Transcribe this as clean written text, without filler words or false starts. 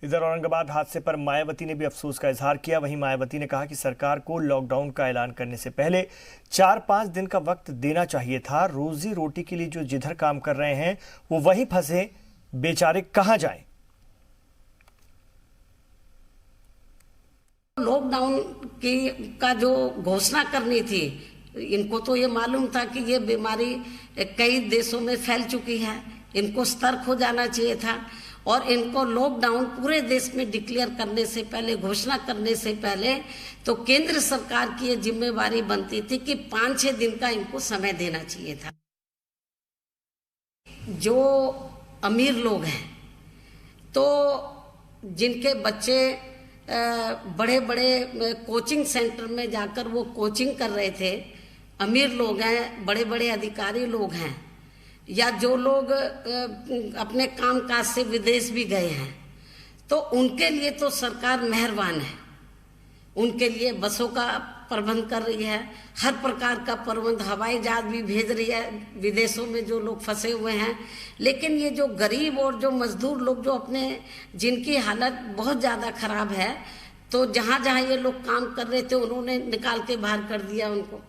इधर औरंगाबाद हादसे पर मायावती ने भी अफसोस का इजहार किया। वहीं मायावती ने कहा कि सरकार को लॉकडाउन का ऐलान करने से पहले 4-5 दिन का वक्त देना चाहिए था। रोजी रोटी के लिए जो जिधर काम कर रहे हैं वो वहीं फंसे, बेचारे कहां जाएं। लॉकडाउन का जो घोषणा करनी थी, इनको तो ये मालूम था कि ये बीमारी कई देशों में फैल चुकी है, इनको सतर्क हो जाना चाहिए था और इनको लॉकडाउन पूरे देश में डिक्लेयर करने से पहले, घोषणा करने से पहले तो केंद्र सरकार की ये जिम्मेवारी बनती थी कि 5-6 दिन का इनको समय देना चाहिए था। जो अमीर लोग हैं, तो जिनके बच्चे बड़े बड़े कोचिंग सेंटर में जाकर वो कोचिंग कर रहे थे, अमीर लोग हैं, बड़े बड़े अधिकारी लोग हैं, या जो लोग अपने कामकाज से विदेश भी गए हैं, तो उनके लिए तो सरकार मेहरबान है। उनके लिए बसों का प्रबंध कर रही है, हर प्रकार का प्रबंध, हवाई जहाज भी भेज रही है विदेशों में जो लोग फंसे हुए हैं। लेकिन ये जो गरीब और जो मजदूर लोग जो जिनकी हालत बहुत ज़्यादा खराब है, तो जहाँ जहाँ ये लोग काम कर रहे थे उन्होंने निकाल के बाहर कर दिया उनको।